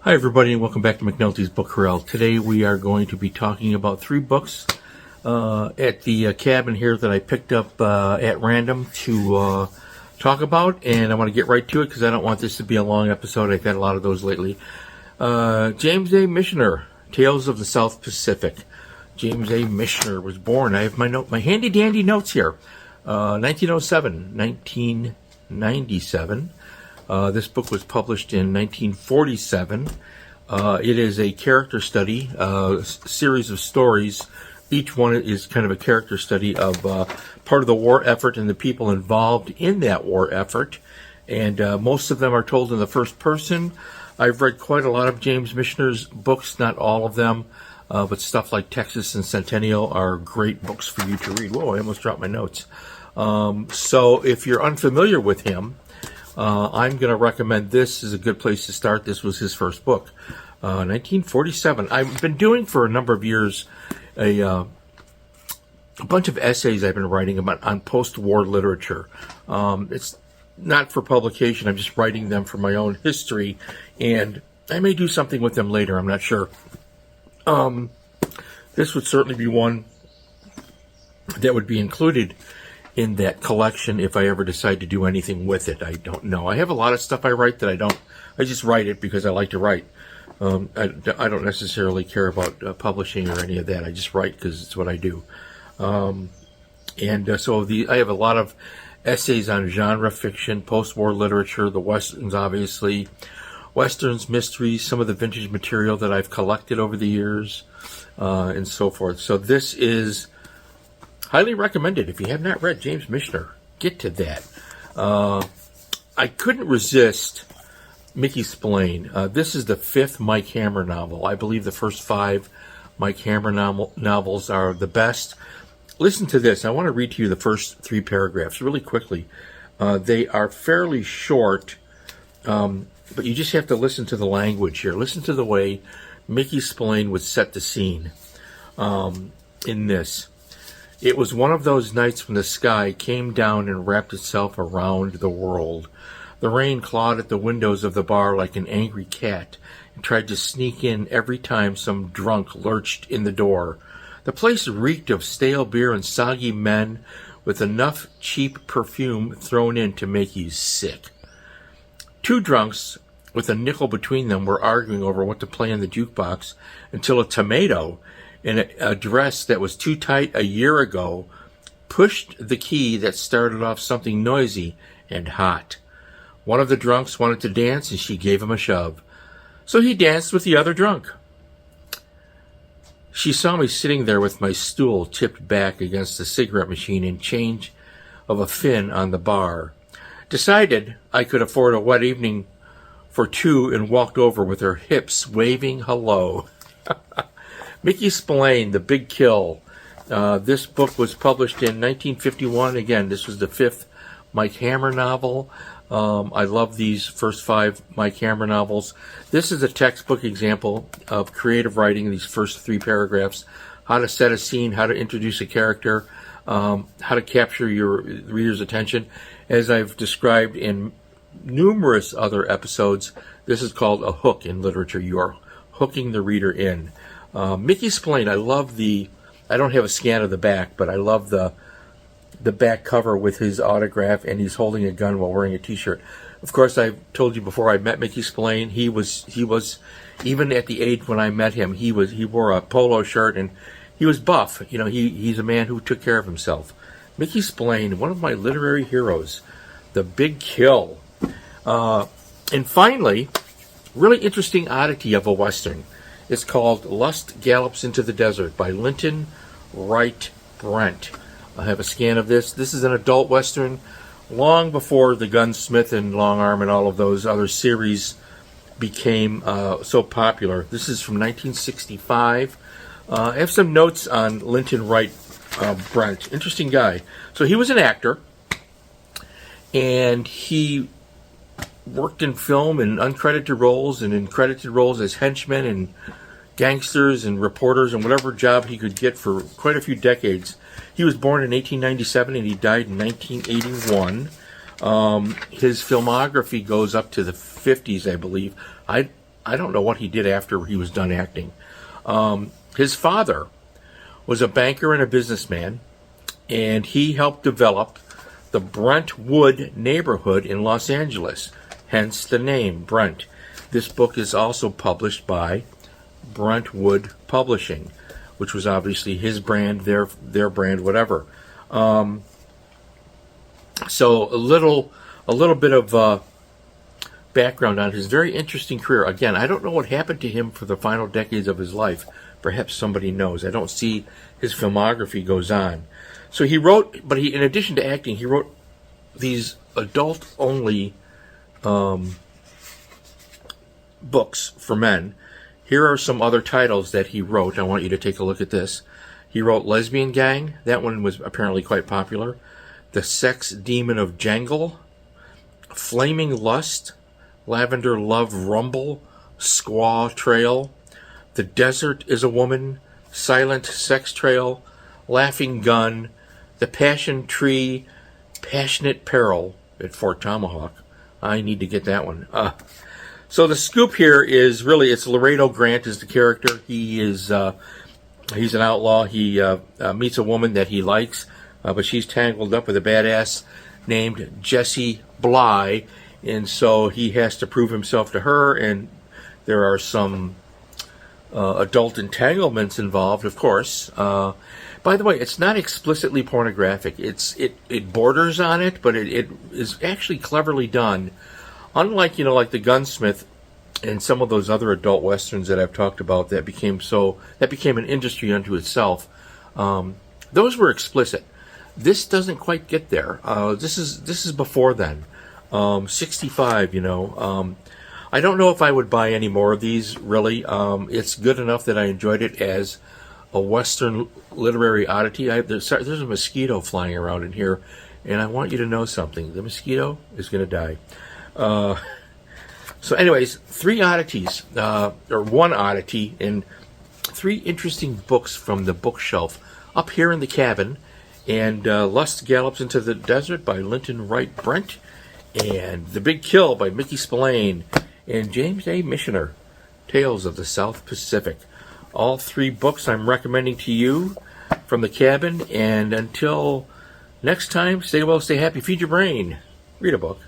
Hi everybody and welcome back to McNulty's Book Corral. Today we are going to be talking about three books at the cabin here that I picked up at random to talk about, and I want to get right to it because I don't want this to be a long episode. I've had a lot of those lately. James A. Michener, Tales of the South Pacific. James A. Michener was born, I have my handy dandy notes here, 1907, 1997. This book was published in 1947. It is a character study, a series of stories. Each one is kind of a character study of part of the war effort and the people involved in that war effort. And most of them are told in the first person. I've read quite a lot of James Michener's books, not all of them, but stuff like Texas and Centennial are great books for you to read. Whoa, I almost dropped my notes. So if you're unfamiliar with him, I'm going to recommend this as a good place to start. This was his first book, 1947. I've been doing for a number of years a bunch of essays I've been writing about on post-war literature. It's not for publication. I'm just writing them for my own history, and I may do something with them later. I'm not sure. This would certainly be one that would be included in that collection if I ever decide to do anything with it. I don't know. I have a lot of stuff I write that I just write it because I like to write. I don't necessarily care about publishing or any of that. I just write because it's what I do. So I have a lot of essays on genre fiction, post-war literature, the Westerns, obviously, Westerns, mysteries, some of the vintage material that I've collected over the years, and so forth. So this is highly recommended. If you have not read James Michener, get to that. I couldn't resist Mickey Spillane. This is the fifth Mike Hammer novel. I believe the first five Mike Hammer novels are the best. Listen to this. I want to read to you the first three paragraphs really quickly. They are fairly short, but you just have to listen to the language here. Listen to the way Mickey Spillane would set the scene in this. It was one of those nights when the sky came down and wrapped itself around the world. The rain clawed at the windows of the bar like an angry cat and tried to sneak in every time some drunk lurched in the door. The place reeked of stale beer and soggy men with enough cheap perfume thrown in to make you sick. Two drunks with a nickel between them were arguing over what to play in the jukebox until a tomato in a dress that was too tight a year ago pushed the key that started off something noisy and hot. One of the drunks wanted to dance, and she gave him a shove. So he danced with the other drunk. She saw me sitting there with my stool tipped back against the cigarette machine in change of a fin on the bar. Decided I could afford a wet evening for two and walked over with her hips waving hello. Mickey Spillane, The Big Kill. This book was published in 1951. Again, this was the fifth Mike Hammer novel. I love these first five Mike Hammer novels. This is a textbook example of creative writing, these first three paragraphs. How to set a scene, how to introduce a character, how to capture your reader's attention. As I've described in numerous other episodes, this is called a hook in literature. You are hooking the reader in. Mickey Spillane, I don't have a scan of the back, but I love the back cover with his autograph, and he's holding a gun while wearing a t-shirt. Of course, I've told you before I met Mickey Spillane, he was even at the age when I met him, he wore a polo shirt and he was buff. You know, he's a man who took care of himself. Mickey Spillane, one of my literary heroes, The Big Kill. And finally, really interesting oddity of a Western. It's called Lust Gallops into the Desert by Linton Wright Brent. I have a scan of this. This is an adult Western long before The Gunsmith and Long Arm and all of those other series became so popular. This is from 1965. I have some notes on Linton Wright Brent. Interesting guy. So he was an actor, and he worked in film in uncredited roles and in credited roles as henchmen and gangsters and reporters and whatever job he could get for quite a few decades. He was born in 1897 and he died in 1981. His filmography goes up to the 50s, I believe. I I don't know what he did after he was done acting. His father was a banker and a businessman, and he helped develop the Brentwood neighborhood in Los Angeles, hence the name Brent. This book is also published by Brentwood Publishing, which was obviously his brand, their brand, whatever. So a little bit of background on his very interesting career. Again, I don't know what happened to him for the final decades of his life. Perhaps somebody knows. I don't see his filmography goes on. So he wrote, but in addition to acting, he wrote these adult-only books for men. Here are some other titles that he wrote. I want you to take a look at this. He wrote Lesbian Gang. That one was apparently quite popular. The Sex Demon of Jangle, Flaming Lust, Lavender Love Rumble, Squaw Trail, The Desert is a Woman, Silent Sex Trail, Laughing Gun, The Passion Tree, Passionate Peril at Fort Tomahawk. I need to get that one. So the scoop here is really, it's Laredo Grant is the character. He's an outlaw. He meets a woman that he likes, but she's tangled up with a badass named Jessie Bly, and so he has to prove himself to her, and there are some adult entanglements involved, of course. By the way, it's not explicitly pornographic. It borders on it, but it is actually cleverly done. Unlike, like The Gunsmith and some of those other adult westerns that I've talked about that became an industry unto itself, those were explicit. This doesn't quite get there. This is before then. 65, I don't know if I would buy any more of these, really. It's good enough that I enjoyed it as a Western literary oddity. There's a mosquito flying around in here, and I want you to know something. The mosquito is going to die. So anyways, 3 oddities, or 1 oddity, and 3 interesting books from the bookshelf up here in the cabin. And Lust Gallops into the Desert by Linton Wright Brent, and The Big Kill by Mickey Spillane, and James A. Missioner, Tales of the South Pacific. All 3 books I'm recommending to you from the cabin, and until next time, stay well, stay happy, feed your brain, read a book.